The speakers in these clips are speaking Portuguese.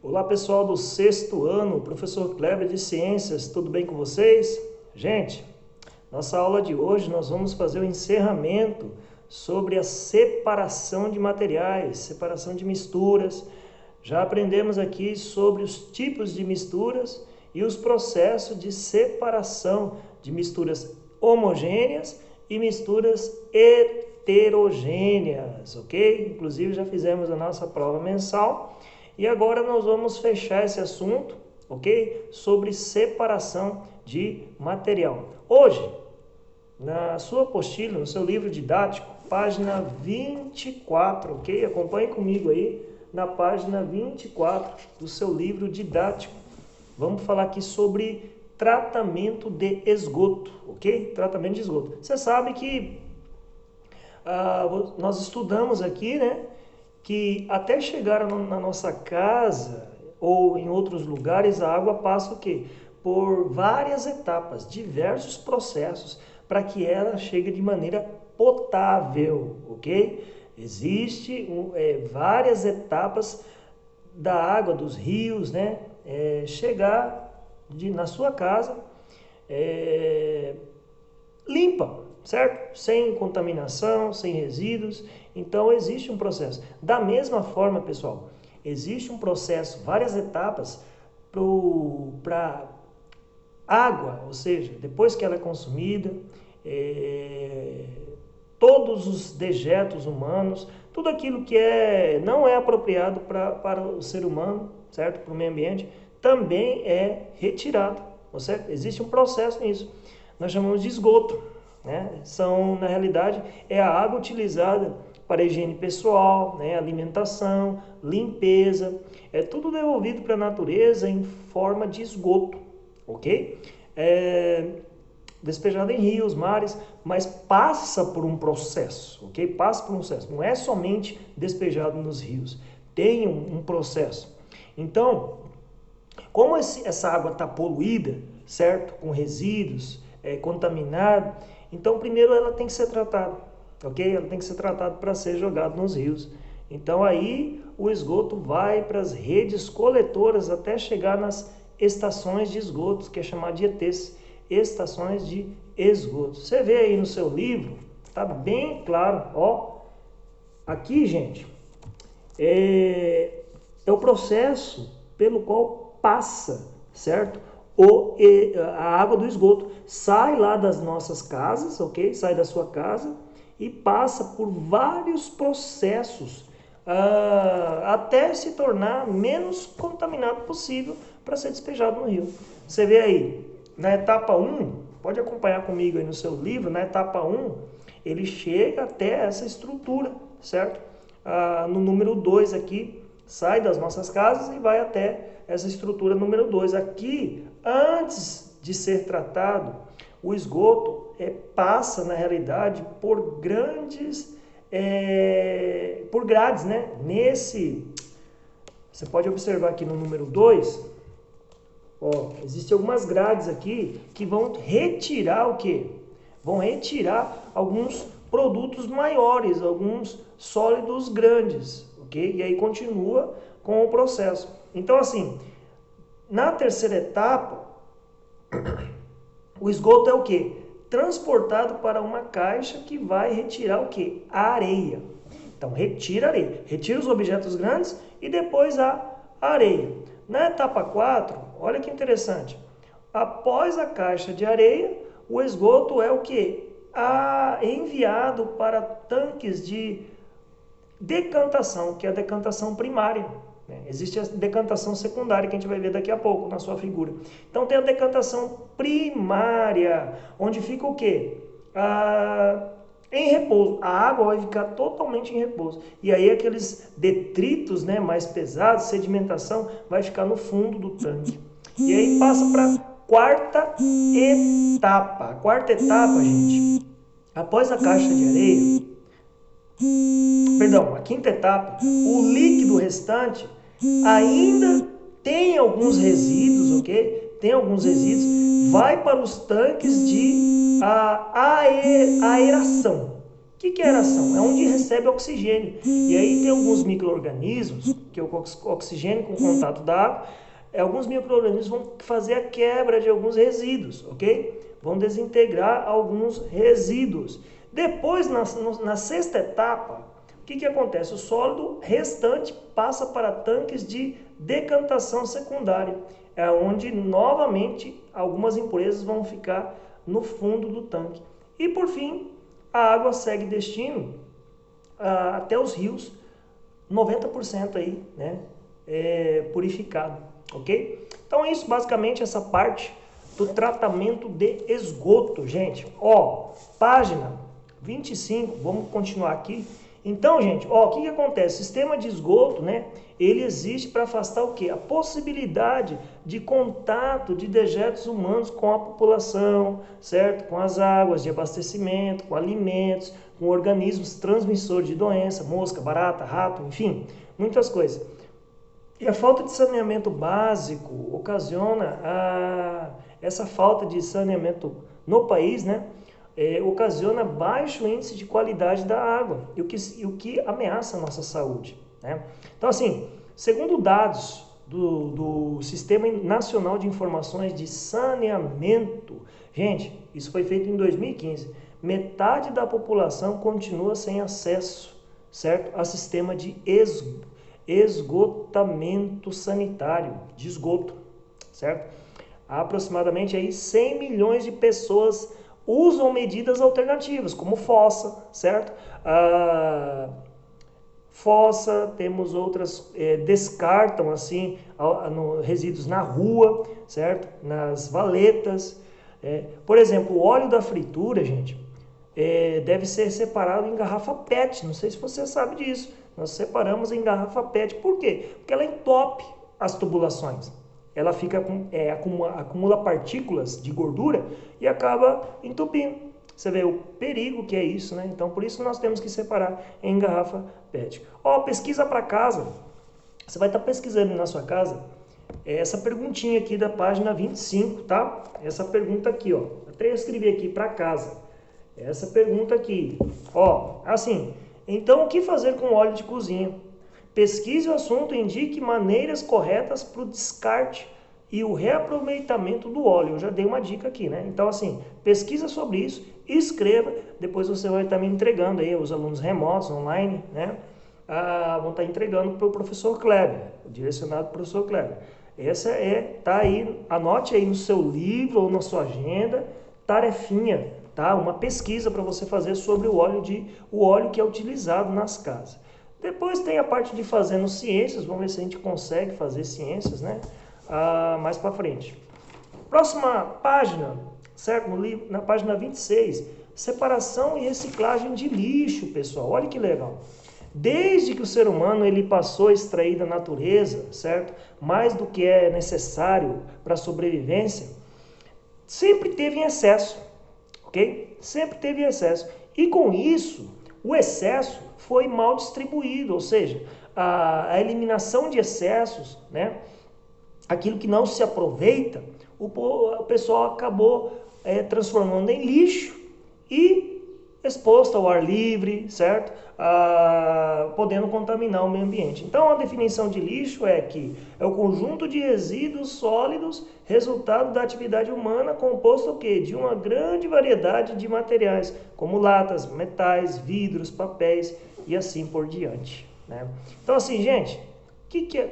Olá pessoal do sexto ano, professor Kleber de Ciências, tudo bem com vocês? Gente, nossa aula de hoje nós vamos fazer o encerramento sobre a separação de materiais, separação de misturas. Já aprendemos aqui sobre os tipos de misturas e os processos de separação de misturas homogêneas e misturas heterogêneas, ok? Inclusive já fizemos a nossa prova mensal. E agora nós vamos fechar esse assunto, ok? Sobre separação de material. Hoje, na sua apostila, no seu livro didático, página 24, ok? Acompanhe comigo aí na página 24 do seu livro didático. Vamos falar aqui sobre tratamento de esgoto, ok? Tratamento de esgoto. Você sabe que nós estudamos aqui, né? Que até chegar na nossa casa ou em outros lugares, a água passa o quê? Por várias etapas, diversos processos, para que ela chegue de maneira potável, ok? Existem várias etapas da água, dos rios, né? Chegar na sua casa limpa, certo? Sem contaminação, sem resíduos. Então existe um processo. Da mesma forma, pessoal, existe um processo, várias etapas para água, ou seja, depois que ela é consumida, todos os dejetos humanos, tudo aquilo que não é apropriado para o ser humano, certo? Para o meio ambiente, também é retirado, certo? Existe um processo nisso. Nós chamamos de esgoto, né? Na realidade, é a água utilizada para higiene pessoal, né? Alimentação, limpeza, é tudo devolvido para a natureza em forma de esgoto, ok? Despejado em rios, mares, mas passa por um processo, ok? Passa por um processo, não é somente despejado nos rios, tem um processo. Então, como essa água está poluída, certo? Com resíduos, contaminada, então primeiro ela tem que ser tratada, ok? Ela tem que ser tratada para ser jogada nos rios. Então aí o esgoto vai para as redes coletoras até chegar nas estações de esgoto, que é chamado de ETs, estações de esgoto. Você vê aí no seu livro, tá bem claro, ó. Aqui, gente, é o processo pelo qual passa, certo? A água do esgoto sai lá das nossas casas, ok? Sai da sua casa e passa por vários processos até se tornar menos contaminado possível para ser despejado no rio. Você vê aí, na etapa 1, pode acompanhar comigo aí no seu livro, na etapa 1, ele chega até essa estrutura, certo? No número 2 aqui, sai das nossas casas e vai até essa estrutura número 2. Aqui, antes de ser tratado, o esgoto passa, na realidade, por grades, né? Você pode observar aqui no número 2, existem algumas grades aqui que vão retirar o quê? Vão retirar alguns produtos maiores, alguns sólidos grandes, ok? E aí continua com o processo. Então, assim, na terceira etapa, o esgoto é o quê? Transportado para uma caixa que vai retirar o quê? A areia. Então, retira a areia. Retira os objetos grandes e depois a areia. Na etapa 4, olha que interessante. Após a caixa de areia, o esgoto é o quê? Enviado para tanques de decantação, que é a decantação primária. Existe a decantação secundária, que a gente vai ver daqui a pouco na sua figura. Então tem a decantação primária, onde fica o quê? Em repouso. A água vai ficar totalmente em repouso. E aí aqueles detritos, né, mais pesados, sedimentação, vai ficar no fundo do tanque. E aí passa para a quarta etapa. A quarta etapa, gente, após a caixa de areia, a quinta etapa, o líquido restante ainda tem alguns resíduos, ok? Tem alguns resíduos, vai para os tanques de aeração, que é aeração? É onde recebe oxigênio. E aí tem alguns micro-organismos, que é o oxigênio com contato da água, alguns micro-organismos vão fazer a quebra de alguns resíduos, ok? Vão desintegrar alguns resíduos. Depois, na sexta etapa, o que acontece? O sólido restante passa para tanques de decantação secundária, é onde novamente algumas impurezas vão ficar no fundo do tanque. E por fim, a água segue destino até os rios, 90% aí, né, purificado, ok? Então é isso, basicamente, essa parte do tratamento de esgoto, gente. Ó, página 25, vamos continuar aqui. Então, gente, ó, o que acontece? O sistema de esgoto, né, ele existe para afastar o quê? A possibilidade de contato de dejetos humanos com a população, certo? Com as águas de abastecimento, com alimentos, com organismos transmissores de doença, mosca, barata, rato, enfim, muitas coisas. E a falta de saneamento básico ocasiona essa falta de saneamento no país, né? Ocasiona baixo índice de qualidade da água, e o que ameaça a nossa saúde, né? Então, assim, segundo dados do Sistema Nacional de Informações de Saneamento, gente, isso foi feito em 2015, metade da população continua sem acesso, certo, a sistema de esgotamento sanitário, de esgoto, certo? Há aproximadamente aí 100 milhões de pessoas usam medidas alternativas, como fossa, certo? Fossa, temos outras, descartam assim resíduos na rua, certo? Nas valetas. Por exemplo, o óleo da fritura, gente, deve ser separado em garrafa PET, não sei se você sabe disso. Nós separamos em garrafa PET, por quê? Porque ela entope as tubulações. Ela fica acumula partículas de gordura e acaba entupindo. Você vê o perigo que é isso, né? Então, por isso nós temos que separar em garrafa PET. Ó, pesquisa para casa. Você vai estar pesquisando na sua casa essa perguntinha aqui da página 25, tá? Essa pergunta aqui, ó. Até escrevi aqui para casa. Essa pergunta aqui, ó, assim. Então, o que fazer com óleo de cozinha? Pesquise o assunto e indique maneiras corretas para o descarte e o reaproveitamento do óleo. Eu já dei uma dica aqui, né? Então, assim, pesquisa sobre isso, escreva, depois você vai estar me entregando aí, os alunos remotos, online, né? Vão estar entregando para o professor Kleber, direcionado para o professor Kleber. Essa tá aí, anote aí no seu livro ou na sua agenda, tarefinha, tá? Uma pesquisa para você fazer sobre o óleo que é utilizado nas casas. Depois tem a parte de fazendo ciências, vamos ver se a gente consegue fazer ciências, né? Mais para frente. Próxima página, certo? Na página 26, separação e reciclagem de lixo, pessoal. Olha que legal. Desde que o ser humano ele passou a extrair da natureza, certo? Mais do que é necessário para a sobrevivência, sempre teve em excesso, ok? Sempre teve em excesso. E com isso, o excesso foi mal distribuído, ou seja, a eliminação de excessos, né? Aquilo que não se aproveita, o pessoal acabou transformando em lixo e exposto ao ar livre, certo? Podendo contaminar o meio ambiente. Então, a definição de lixo é que é o conjunto de resíduos sólidos resultado da atividade humana composto o quê? De uma grande variedade de materiais, como latas, metais, vidros, papéis e assim por diante, né? Então, assim, gente,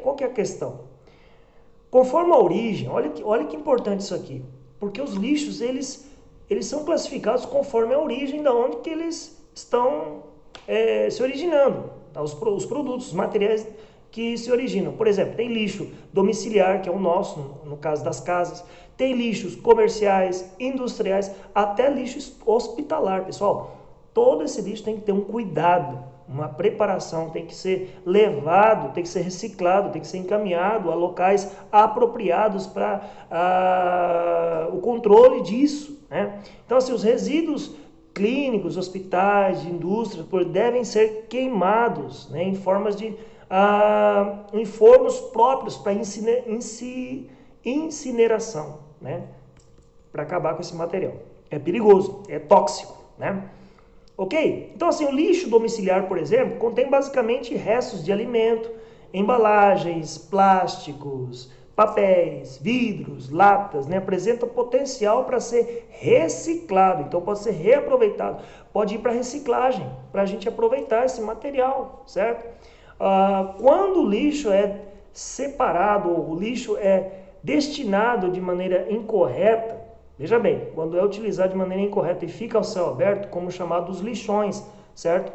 qual que é a questão? Conforme a origem, olha que importante isso aqui, porque os lixos, eles são classificados conforme a origem da onde que eles estão se originando, tá? Os produtos, os materiais que se originam. Por exemplo, tem lixo domiciliar, que é o nosso, no caso das casas, tem lixos comerciais, industriais, até lixo hospitalar, pessoal. Todo esse lixo tem que ter um cuidado, uma preparação, tem que ser levado, tem que ser reciclado, tem que ser encaminhado a locais apropriados para o controle disso, né? Então, assim, os resíduos clínicos, hospitais, de indústrias, devem ser queimados, né, em formas de em fornos próprios para incineração, né, para acabar com esse material. É perigoso, é tóxico, né? Ok? Então, assim, o lixo domiciliar, por exemplo, contém basicamente restos de alimento, embalagens, plásticos, papéis, vidros, latas, né? Apresenta potencial para ser reciclado, então pode ser reaproveitado, pode ir para reciclagem, para a gente aproveitar esse material, certo? Quando o lixo é separado, ou o lixo é destinado de maneira incorreta, veja bem, quando é utilizado de maneira incorreta e fica ao céu aberto, como chamados lixões, certo?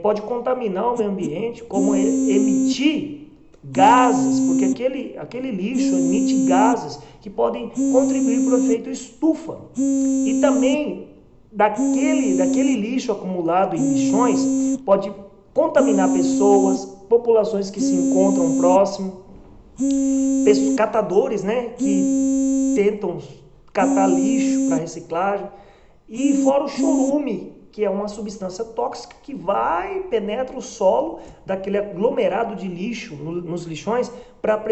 Pode contaminar o meio ambiente, como emitir gases, porque aquele lixo emite gases que podem contribuir para o efeito estufa. E também daquele lixo acumulado em lixões pode contaminar pessoas, populações que se encontram próximo, catadores, né, que tentam catar lixo para reciclagem, e fora o chorume, que é uma substância tóxica que penetra o solo daquele aglomerado de lixo nos lixões para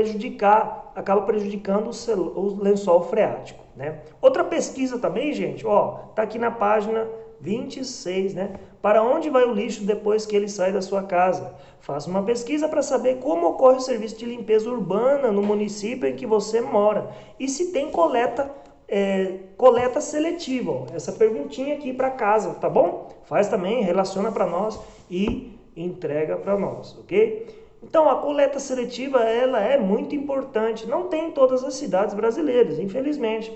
acaba prejudicando o lençol freático, né? Outra pesquisa também, gente, tá aqui na página 26, né? Para onde vai o lixo depois que ele sai da sua casa? Faça uma pesquisa para saber como ocorre o serviço de limpeza urbana no município em que você mora e se tem coleta seletiva, essa perguntinha aqui para casa, tá bom? Faz também, relaciona para nós e entrega para nós, ok? Então, a coleta seletiva, ela é muito importante, não tem em todas as cidades brasileiras, infelizmente.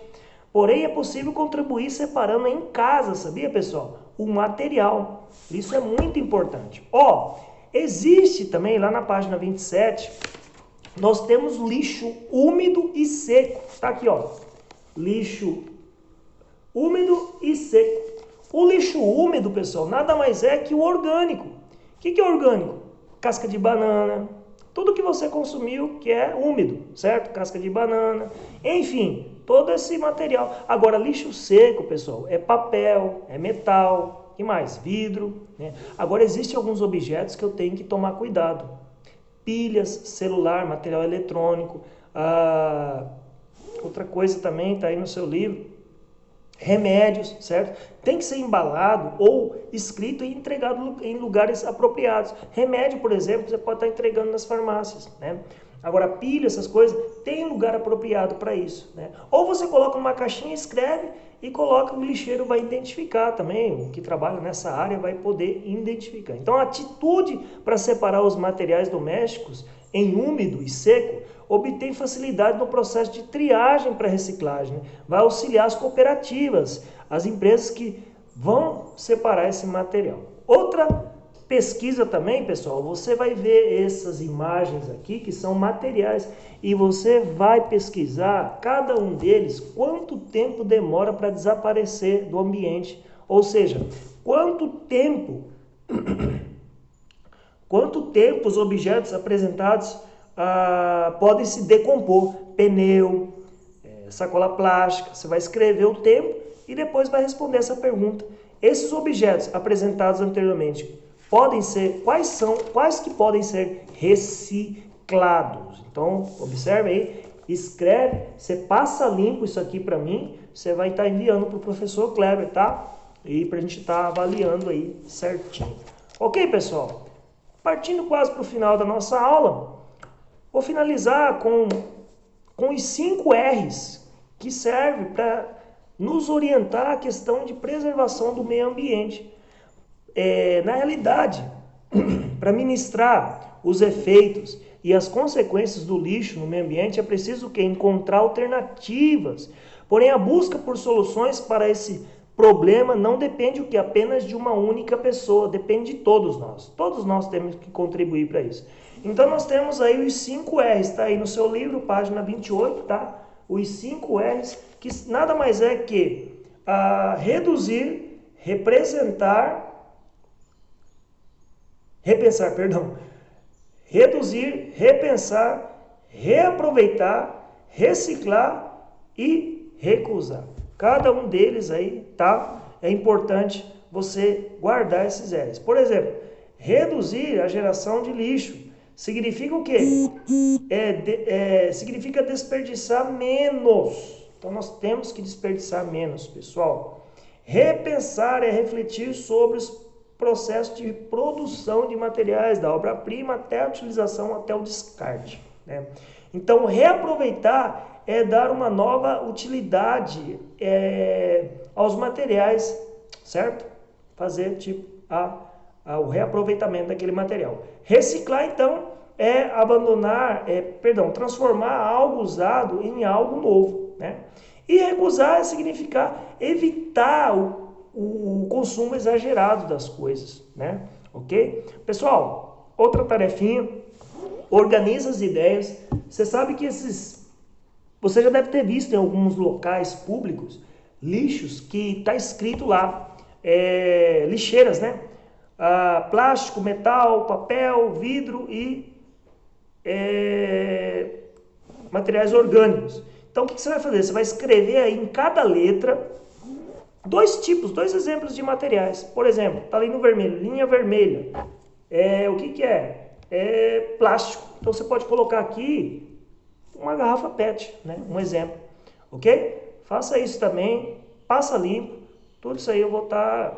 Porém, é possível contribuir separando em casa, sabia, pessoal? O material, isso é muito importante. Existe também, lá na página 27, nós temos lixo úmido e seco, tá aqui, lixo úmido e seco. O lixo úmido, pessoal, nada mais é que o orgânico. O que é orgânico? Casca de banana, tudo que você consumiu que é úmido, certo? Casca de banana, enfim, todo esse material. Agora, lixo seco, pessoal, é papel, é metal, e mais? Vidro, né? Agora, existem alguns objetos que eu tenho que tomar cuidado. Pilhas, celular, material eletrônico, outra coisa também está aí no seu livro, remédios, certo? Tem que ser embalado ou escrito e entregado em lugares apropriados. Remédio, por exemplo, você pode estar entregando nas farmácias, né? Agora, pilha, essas coisas, tem lugar apropriado para isso, né? Ou você coloca numa caixinha, escreve e coloca, o lixeiro vai identificar também, o que trabalha nessa área vai poder identificar. Então, a atitude para separar os materiais domésticos em úmido e seco obtém facilidade no processo de triagem para reciclagem, né? Vai auxiliar as cooperativas, as empresas que vão separar esse material. Outra pesquisa também, pessoal, você vai ver essas imagens aqui que são materiais e você vai pesquisar cada um deles, quanto tempo demora para desaparecer do ambiente, ou seja, quanto tempo os objetos apresentados podem se decompor. Pneu, sacola plástica, você vai escrever o tempo e depois vai responder essa pergunta. Esses objetos apresentados anteriormente quais que podem ser reciclados? Então, observe aí, escreve, você passa limpo isso aqui para mim, você vai estar enviando para o professor Kleber, tá? E para a gente estar avaliando aí certinho. Ok, pessoal? Partindo quase para o final da nossa aula, vou finalizar com os 5 R's que servem para nos orientar a questão de preservação do meio ambiente. Na realidade, para ministrar os efeitos e as consequências do lixo no meio ambiente, é preciso encontrar alternativas. Porém, a busca por soluções para esse problema não depende apenas de uma única pessoa, depende de todos nós. Todos nós temos que contribuir para isso. Então, nós temos aí os 5 R's, está aí no seu livro, página 28, tá? Os 5 R's, que nada mais é que reduzir, reduzir, repensar, reaproveitar, reciclar e recusar. Cada um deles aí, tá? É importante você guardar esses R's. Por exemplo, reduzir a geração de lixo significa o quê? Significa desperdiçar menos. Então, nós temos que desperdiçar menos, pessoal. Repensar é refletir sobre os processos de produção de materiais, da obra-prima até a utilização, até o descarte, né? Então, reaproveitar é dar uma nova utilidade aos materiais, certo? Fazer tipo o reaproveitamento daquele material. Reciclar, então, é abandonar, transformar algo usado em algo novo, né? E recusar significar evitar o consumo exagerado das coisas, né? Ok? Pessoal, outra tarefinha, organiza as ideias. Você sabe que você já deve ter visto em alguns locais públicos lixos que está escrito lá, lixeiras, né? Plástico, metal, papel, vidro e materiais orgânicos. Então, o que você vai fazer? Você vai escrever aí em cada letra dois exemplos de materiais. Por exemplo, está ali no vermelho, linha vermelha. O que é? É plástico. Então, você pode colocar aqui uma garrafa PET, né? Um exemplo. Ok? Faça isso também. Passa limpo. Tudo isso aí eu vou estar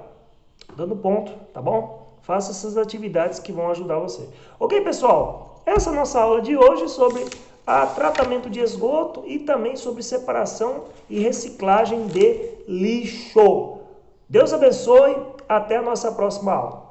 dando ponto, tá bom? Faça essas atividades que vão ajudar você. Ok, pessoal? Essa é a nossa aula de hoje sobre tratamento de esgoto e também sobre separação e reciclagem de lixo. Deus abençoe, até a nossa próxima aula.